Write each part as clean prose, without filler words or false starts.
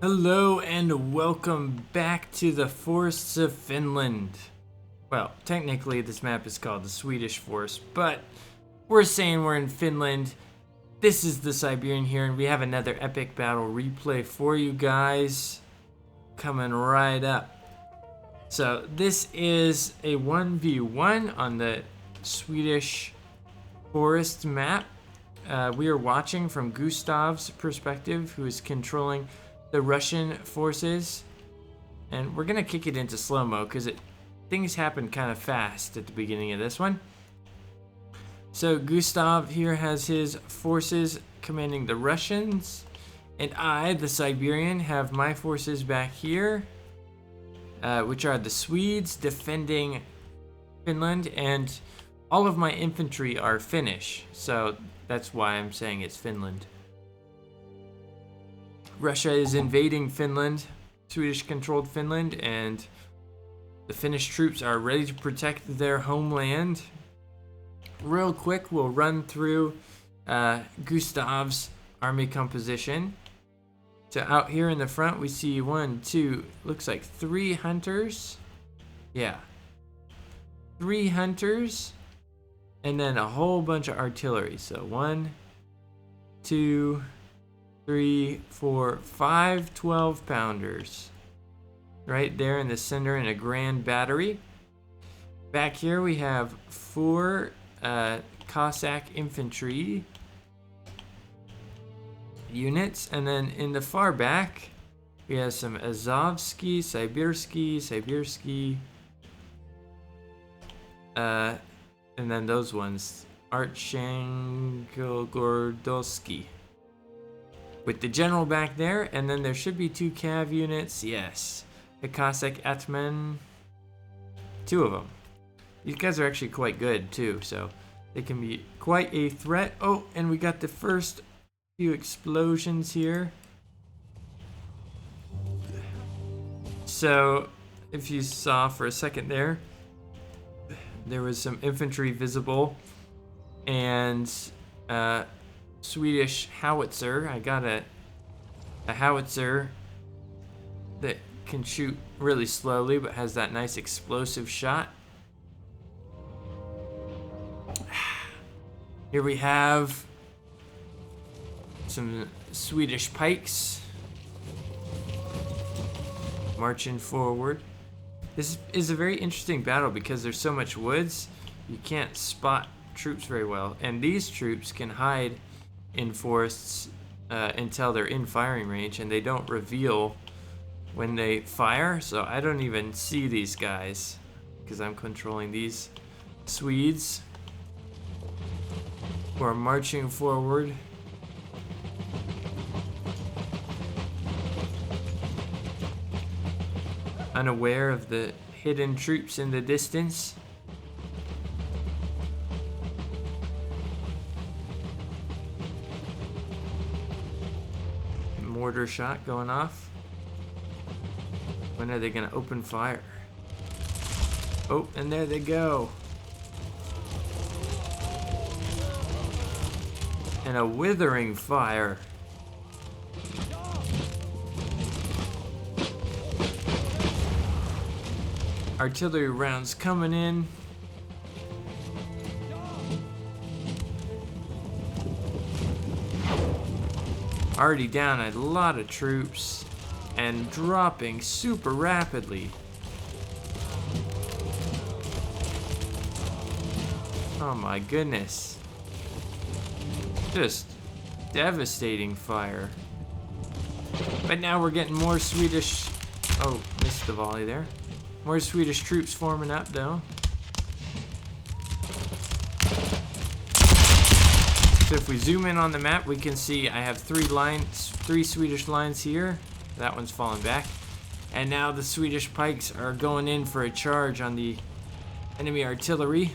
Hello and welcome back to the forests of Finland. Well, technically this map is called the Swedish Forest, but we're saying we're in Finland. This is the Siberian here, and we have another epic battle replay for you guys coming right up. So this is a 1v1 on the Swedish Forest map. We are watching from Gustav's perspective, who is controlling the Russian forces, and we're gonna kick it into slow-mo because things happen kind of fast at the beginning of this one. So Gustav here has his forces commanding the Russians, and I, the Siberian, have my forces back here, which are the Swedes defending Finland, and all of my infantry are Finnish, so that's why I'm saying it's Finland. Russia is invading Finland, Swedish-controlled Finland, and the Finnish troops are ready to protect their homeland. Real quick, we'll run through Gustav's army composition. So out here in the front, we see looks like 3 hunters. Yeah. 3 hunters, and then a whole bunch of artillery. So 1, 2, 3, 4, 5 12-pounders. Right there in the center in a grand battery. Back here we have 4 Cossack infantry units, and then in the far back we have some Azovsky, Sibirsky, and then those ones, Archangel-Gordosky. With the general back there, and then there should be 2 cav units. Yes, the Cossack Atman, 2 of them. These guys are actually quite good too, so they can be quite a threat. Oh, and we got the first few explosions here. So if you saw for a second there was some infantry visible, and Swedish Howitzer. I got a Howitzer that can shoot really slowly but has that nice explosive shot. Here we have some Swedish pikes marching forward. This is a very interesting battle because there's so much woods, you can't spot troops very well, and these troops can hide in forests until they're in firing range, and they don't reveal when they fire, so I don't even see these guys because I'm controlling these Swedes who are marching forward. Unaware of the hidden troops in the distance. Mortar shot going off. When are they gonna open fire? Oh, and there they go. And a withering fire. Artillery rounds coming in. Already down a lot of troops and dropping super rapidly. Oh my goodness. Just devastating fire. But now we're getting more Swedish... Oh, missed the volley there. More Swedish troops forming up though. So if we zoom in on the map, we can see I have 3 Swedish lines here. That one's falling back. And now the Swedish pikes are going in for a charge on the enemy artillery.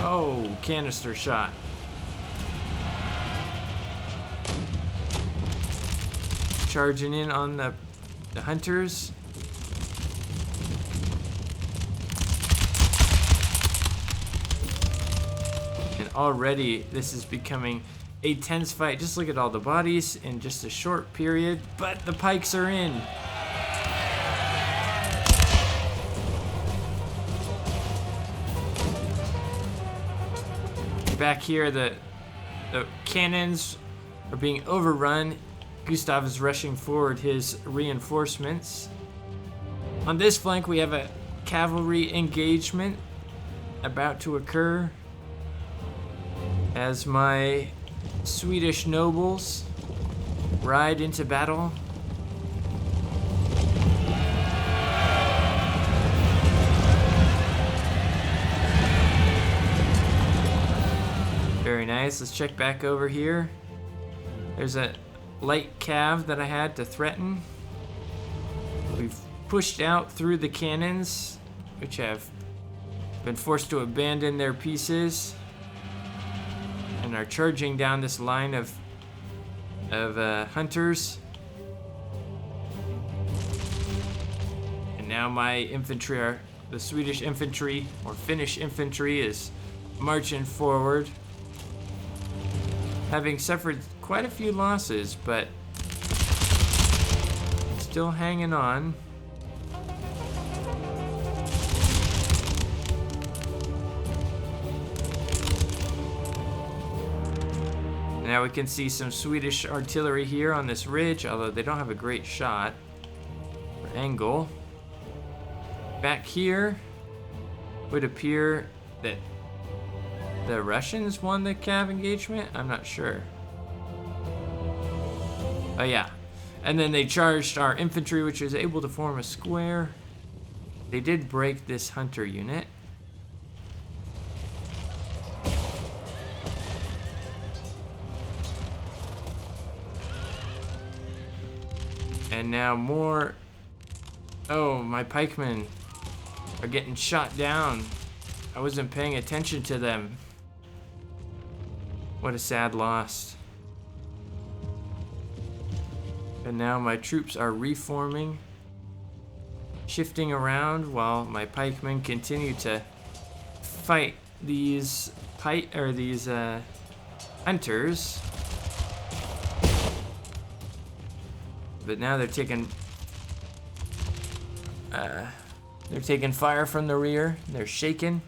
Oh, canister shot. Charging in on the hunters. And already this is becoming a tense fight. Just look at all the bodies in just a short period, but the pikes are in. Back here, the cannons are being overrun. Gustav is rushing forward his reinforcements. On this flank, we have a cavalry engagement about to occur as my Swedish nobles ride into battle. Very nice. Let's check back over here. There's a light cav that I had to threaten. We've pushed out through the cannons, which have been forced to abandon their pieces and are charging down this line of hunters. And now my infantry, the Swedish infantry or Finnish infantry, is marching forward, having suffered quite a few losses, but still hanging on. Now we can see some Swedish artillery here on this ridge, although they don't have a great shot or angle. Back here would appear that the Russians won the cav engagement? I'm not sure. Oh yeah. And then they charged our infantry, which was able to form a square. They did break this hunter unit. And now more... Oh, my pikemen are getting shot down. I wasn't paying attention to them. What a sad loss. And now my troops are reforming, shifting around while my pikemen continue to fight these hunters. But now they're taking fire from the rear. They're shaken.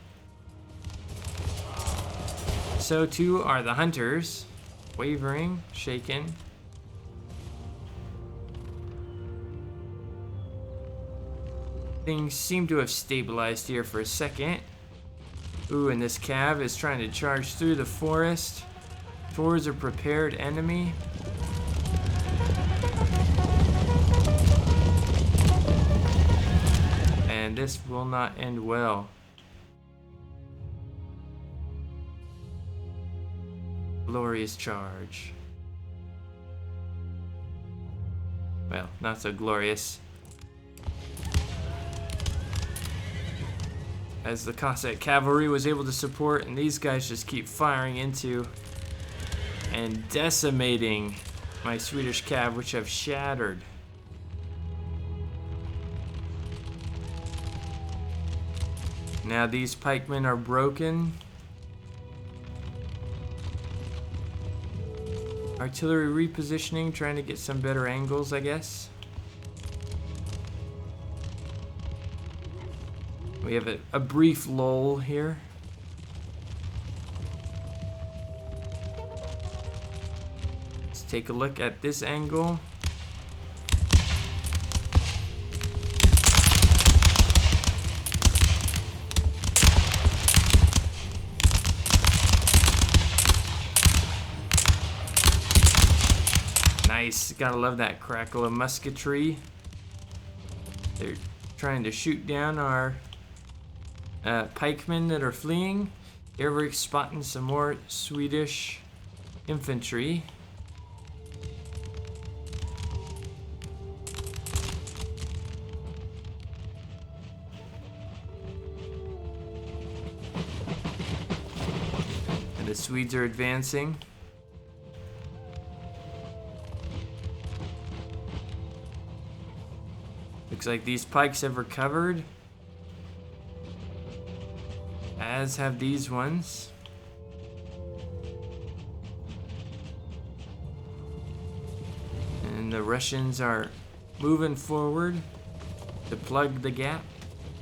So too are the hunters, wavering, shaken. Things seem to have stabilized here for a second. Ooh, and this cav is trying to charge through the forest towards a prepared enemy. And this will not end well. Glorious charge. Well, not so glorious. As the Cossack cavalry was able to support, and these guys just keep firing into and decimating my Swedish cav, which have shattered. Now these pikemen are broken. Artillery repositioning, trying to get some better angles, I guess. We have a brief lull here. Let's take a look at this angle. Nice, gotta love that crackle of musketry. They're trying to shoot down our pikemen that are fleeing. Here we're spotting some more Swedish infantry. And the Swedes are advancing. Looks like these pikes have recovered, as have these ones. the Russians are moving forward to plug the gap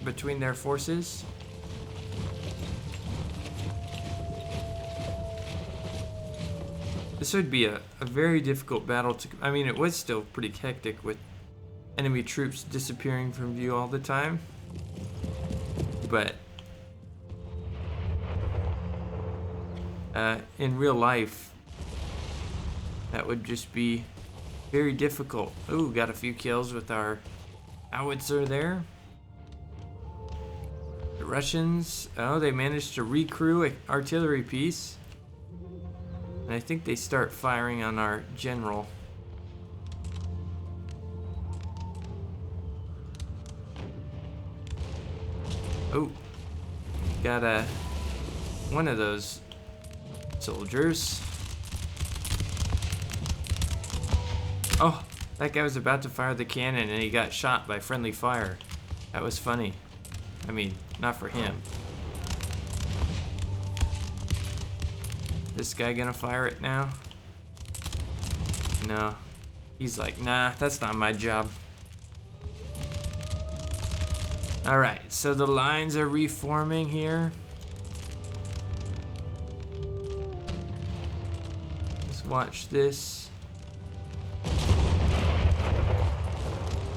between their forces. This would be a very difficult battle to... I mean, it was still pretty hectic with enemy troops disappearing from view all the time. But in real life, that would just be very difficult. Ooh, got a few kills with our Howitzer there. The Russians, oh, they managed to recrew an artillery piece. And I think they start firing on our general. Oh, got one of those soldiers. Oh, that guy was about to fire the cannon and he got shot by friendly fire. That was funny. I mean, not for him. This guy gonna fire it now? No. He's like, nah, that's not my job. Alright, so the lines are reforming here. Let's watch this.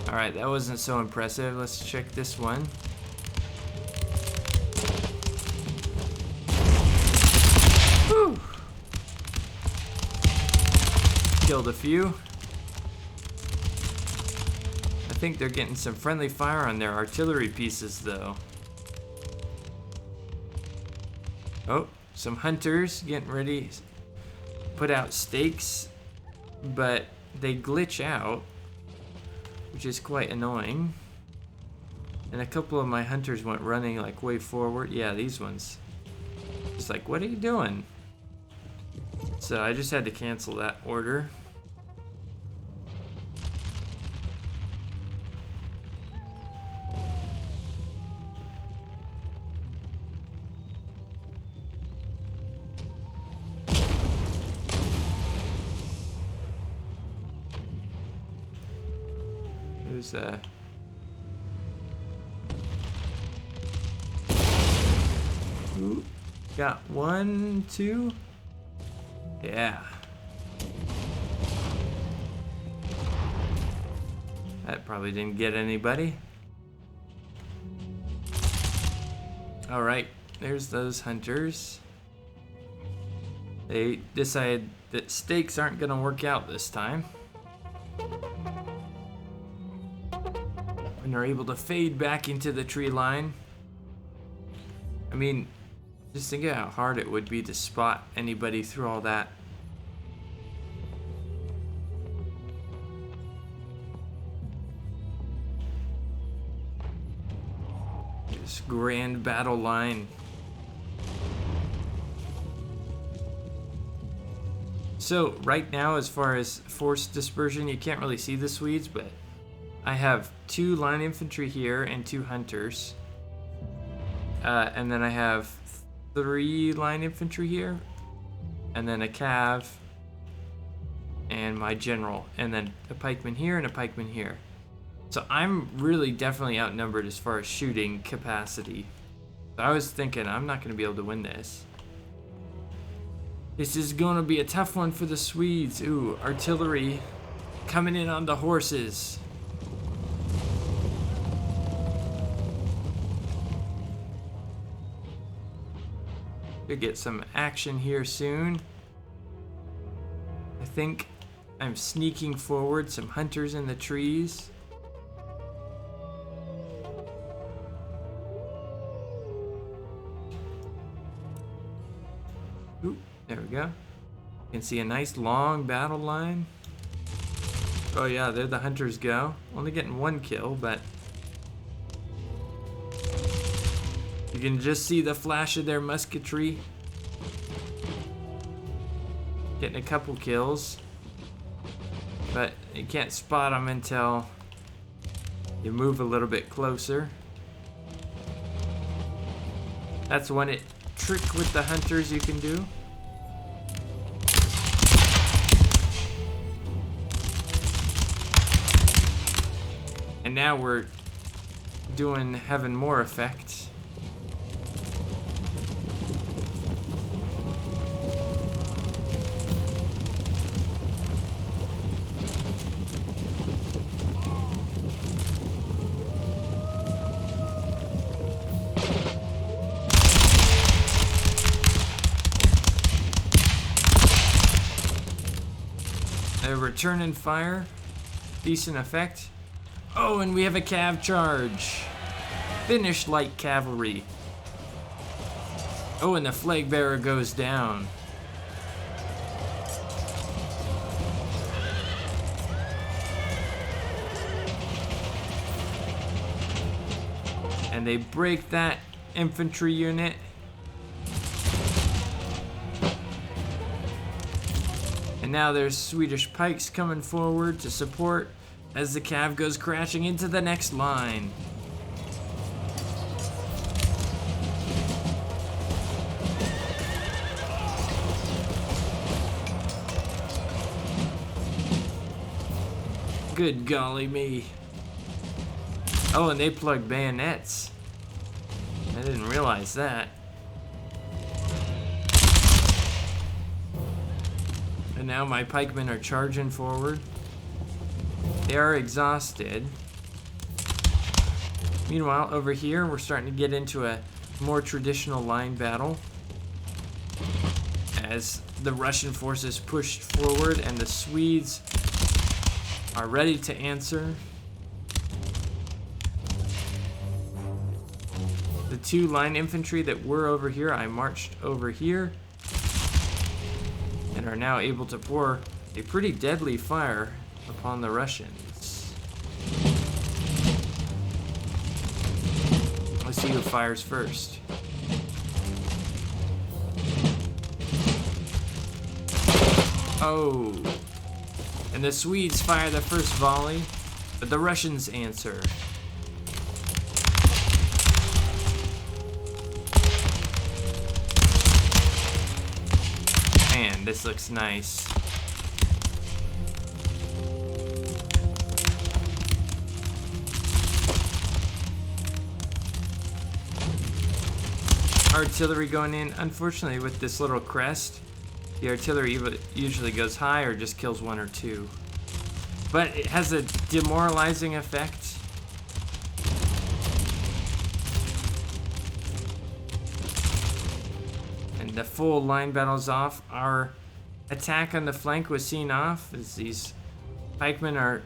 Alright, that wasn't so impressive. Let's check this one. Whew. Killed a few. I think they're getting some friendly fire on their artillery pieces though. Oh, some hunters getting ready to put out stakes, but they glitch out, which is quite annoying. And a couple of my hunters went running like way forward. Yeah, these ones. Just like, what are you doing? So I just had to cancel that order. There's ooh, got 1, 2. Yeah. That probably didn't get anybody. All right, there's those hunters. They decided that stakes aren't gonna work out this time. And are able to fade back into the tree line. I mean, just think of how hard it would be to spot anybody through all that. This grand battle line. So right now, as far as force dispersion, you can't really see the Swedes, but I have 2 line infantry here and 2 hunters. And then I have 3 line infantry here, and then a cav, and my general, and then a pikeman here and a pikeman here. So I'm really definitely outnumbered as far as shooting capacity. So I was thinking I'm not going to be able to win this. This is going to be a tough one for the Swedes. Ooh, artillery coming in on the horses. We'll get some action here soon. I think I'm sneaking forward, some hunters in the trees. Ooh, there we go. You can see a nice long battle line. Oh yeah, there the hunters go. Only getting 1 kill, but you can just see the flash of their musketry. Getting a couple kills. But you can't spot them until you move a little bit closer. That's one trick with the hunters you can do. And now we're having more effect. They're returning fire. Decent effect. Oh, and we have a cav charge. Finish light cavalry. Oh, and the flag bearer goes down. And they break that infantry unit. And now there's Swedish pikes coming forward to support as the cav goes crashing into the next line. Good golly me. Oh, and they plug bayonets. I didn't realize that. And now my pikemen are charging forward. They are exhausted. Meanwhile, over here, we're starting to get into a more traditional line battle as the Russian forces push forward and the Swedes are ready to answer. The two line infantry that were over here, I marched over here and are now able to pour a pretty deadly fire upon the Russians. Let's see who fires first. Oh, and the Swedes fire the first volley, but the Russians answer. Man, this looks nice. Artillery going in. Unfortunately, with this little crest, the artillery usually goes high or just kills one or two. But it has a demoralizing effect. And the full line battle's off. Our attack on the flank was seen off as these pikemen are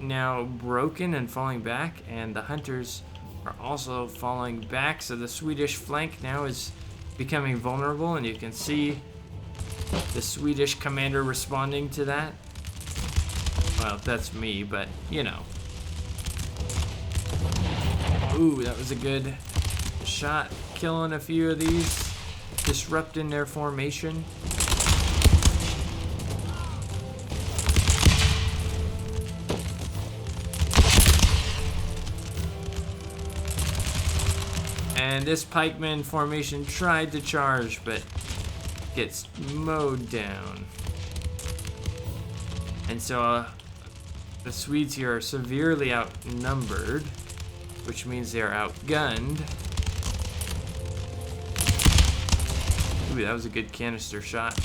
now broken and falling back, and the hunters are also falling back, so the Swedish flank now is becoming vulnerable, and you can see the Swedish commander responding to that. Well, that's me, but you know. Ooh, that was a good shot, killing a few of these, disrupting their formation. And this pikeman formation tried to charge, but gets mowed down. And so the Swedes here are severely outnumbered, which means they are outgunned. Ooh, that was a good canister shot.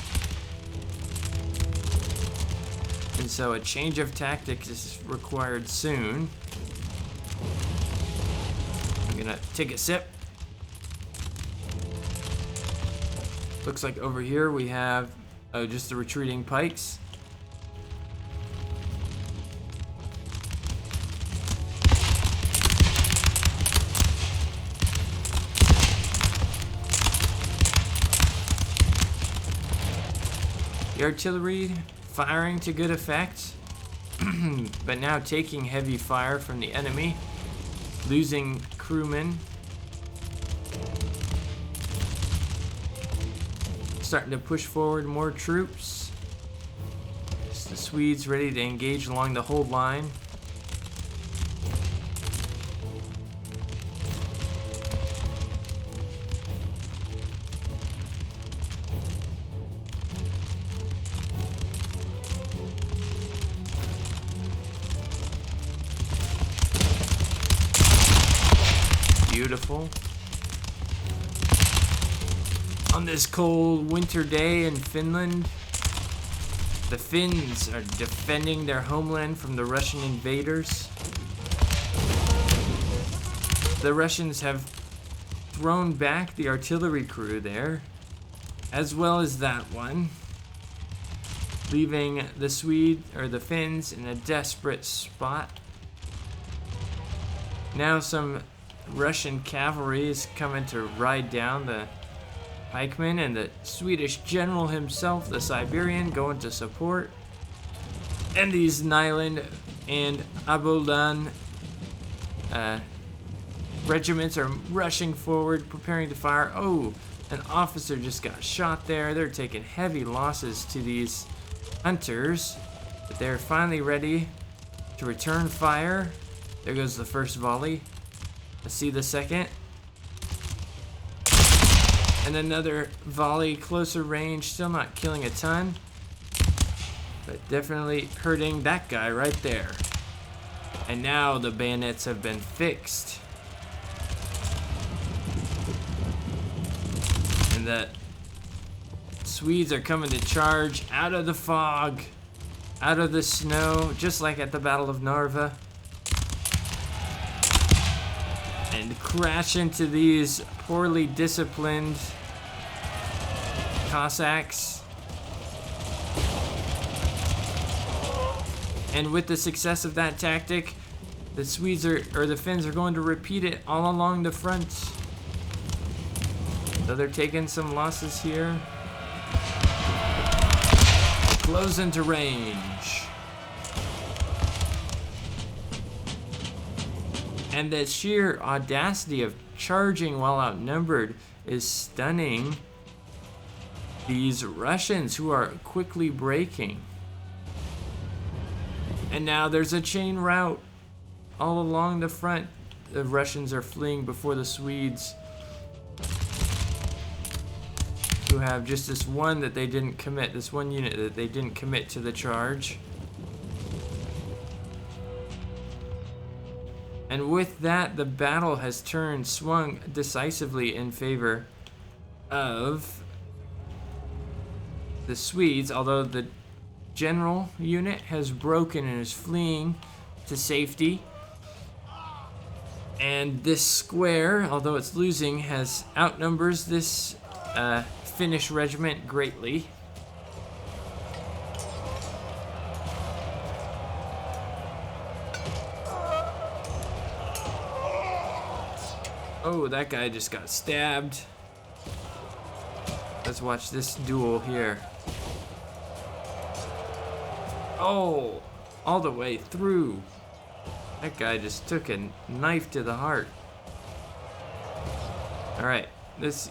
And so a change of tactics is required soon. I'm gonna take a sip. Looks like over here we have just the retreating pikes. The artillery firing to good effect, but now taking heavy fire from the enemy, losing crewmen. Starting to push forward more troops. It's the Swedes ready to engage along the whole line. careful. On this cold winter day in Finland, the Finns are defending their homeland from the Russian invaders. The Russians have thrown back the artillery crew there, as well as that one, leaving the Finns in a desperate spot. Now some Russian cavalry is coming to ride down the pikemen, and the Swedish general himself, the Siberian, going to support. And these Nyland and Aboldan regiments are rushing forward, preparing to fire. Oh, an officer just got shot there. They're taking heavy losses to these hunters, but they're finally ready to return fire. There goes the first volley. Let's see the second. And another volley, closer range, still not killing a ton, but definitely hurting that guy right there. And now the bayonets have been fixed. And the Swedes are coming to charge out of the fog, out of the snow, just like at the Battle of Narva. And crash into these poorly disciplined Cossacks. And with the success of that tactic, the the Finns are going to repeat it all along the front. So they're taking some losses here. Close into range. And the sheer audacity of charging while outnumbered is stunning these Russians, who are quickly breaking. And now there's a chain rout all along the front. The Russians are fleeing before the Swedes, who have just this one that they didn't commit, this one unit that they didn't commit to the charge. And with that, the battle has swung decisively in favor of the Swedes, although the general unit has broken and is fleeing to safety. And this square, although it's losing, outnumbers this Finnish regiment greatly. Oh, that guy just got stabbed. Let's watch this duel here. Oh, all the way through. That guy just took a knife to the heart. All right,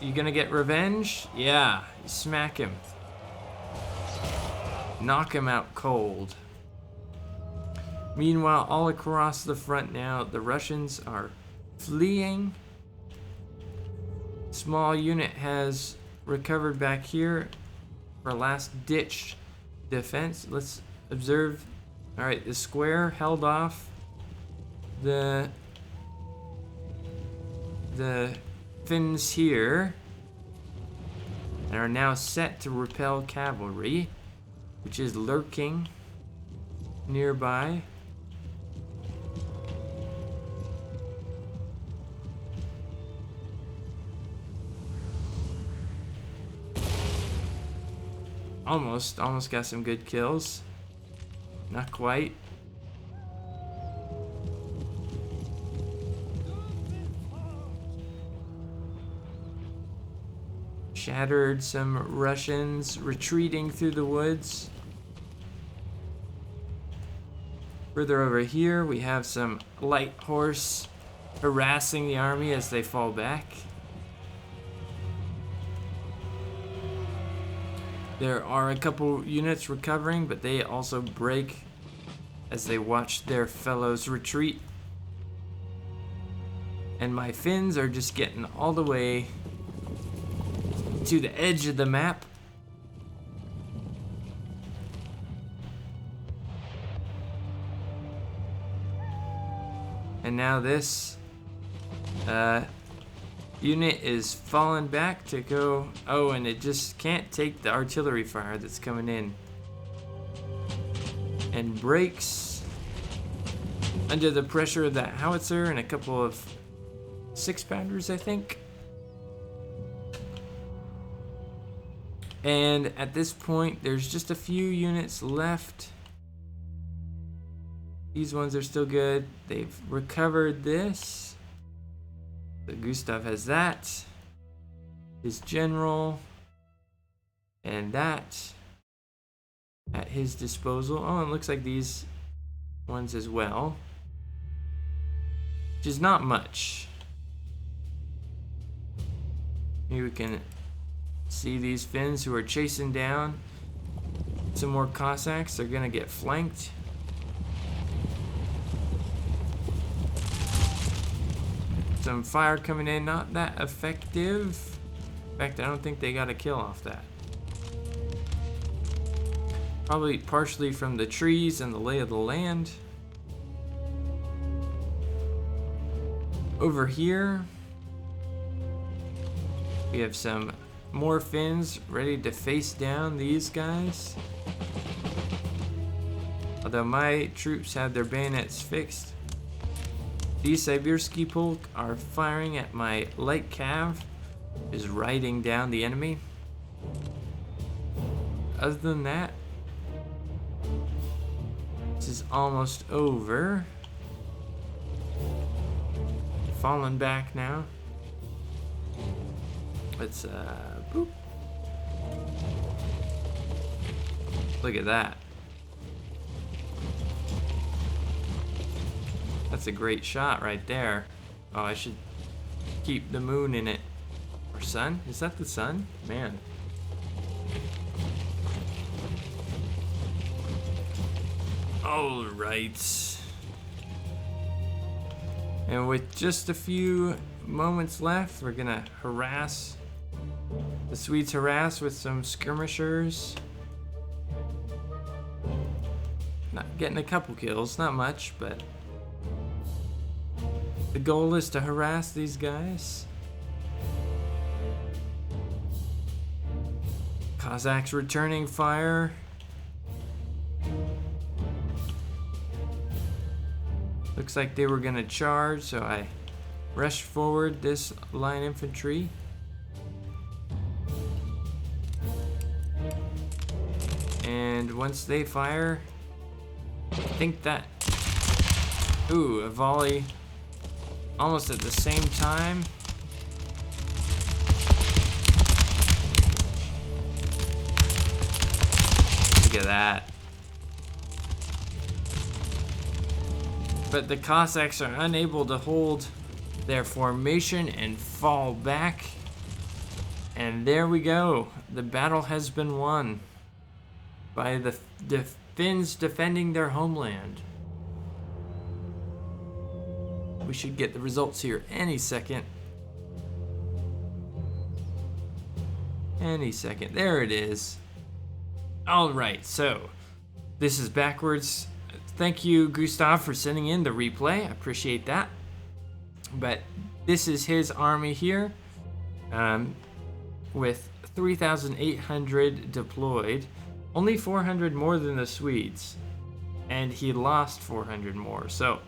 you gonna get revenge? Yeah, you smack him. Knock him out cold. Meanwhile, all across the front now, the Russians are fleeing. Small unit has recovered back here for last ditch defense. Let's observe. All right, the square held off the Finns here, and are now set to repel cavalry, which is lurking nearby. Almost got some good kills. Not quite. Shattered some Russians retreating through the woods. Further over here, we have some light horse harassing the army as they fall back. There are a couple units recovering, but they also break as they watch their fellows retreat. And my Finns are just getting all the way to the edge of the map. And now this unit is falling back to go. Oh, and it just can't take the artillery fire that's coming in. And breaks under the pressure of that howitzer and a couple of 6-pounders, I think. And at this point, there's just a few units left. These ones are still good. They've recovered this. So Gustav has that. His general. And that at his disposal. Oh, and it looks like these ones as well. Which is not much. Maybe we can see these Finns who are chasing down some more Cossacks. They're gonna get flanked. Some fire coming in, not that effective. In fact, I don't think they got a kill off that. Probably partially from the trees and the lay of the land. Over here, we have some more Finns ready to face down these guys. Although my troops have their bayonets fixed. These Sibirsky Polk are firing at my light cav, is riding down the enemy. Other than that, this is almost over. Falling back now. Let's boop. Look at that. That's a great shot right there. Oh, I should keep the moon in it. Or sun? Is that the sun? Man. All right. And with just a few moments left, we're gonna harass the Swedes. Harass with some skirmishers. Not getting a couple kills, not much, but the goal is to harass these guys. Cossacks returning fire. Looks like they were gonna charge, so I rushed forward this line infantry. And once they fire, I think that... Ooh, a volley almost at the same time. Look at that. But the Cossacks are unable to hold their formation and fall back. And there we go. The battle has been won by the Finns defending their homeland. We should get the results here any second. Any second. There it is. Alright, so this is backwards. Thank you, Gustav, for sending in the replay. I appreciate that. But this is his army here with 3,800 deployed. Only 400 more than the Swedes. And he lost 400 more. So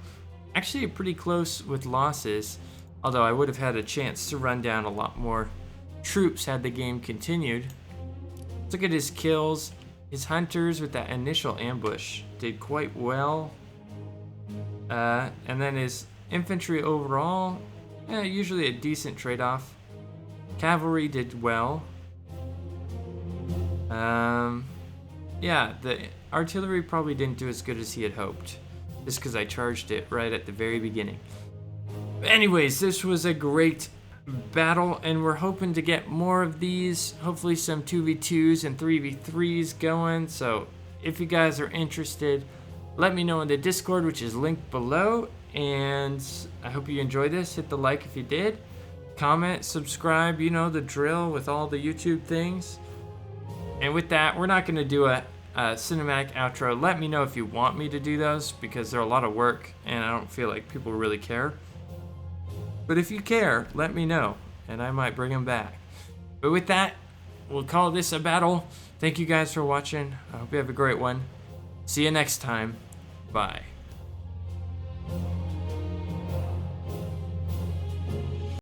actually pretty close with losses. Although I would have had a chance to run down a lot more troops had the game continued. Let's look at his kills. His hunters with that initial ambush did quite well. And then his infantry overall, usually a decent trade-off. Cavalry did well. Yeah, the artillery probably didn't do as good as he had hoped. Just because I charged it right at the very beginning. But anyways, this was a great battle, and we're hoping to get more of these. Hopefully some 2v2s and 3v3s going. So if you guys are interested, let me know in the Discord, which is linked below. And I hope you enjoyed this. Hit the like if you did. Comment, subscribe, you know the drill with all the YouTube things. And with that, we're not going to do a cinematic outro. Let me know if you want me to do those, because they're a lot of work and I don't feel like people really care. But if you care, let me know. and I might bring them back. But with that, we'll call this a battle. Thank you guys for watching. I hope you have a great one. See you next time. Bye.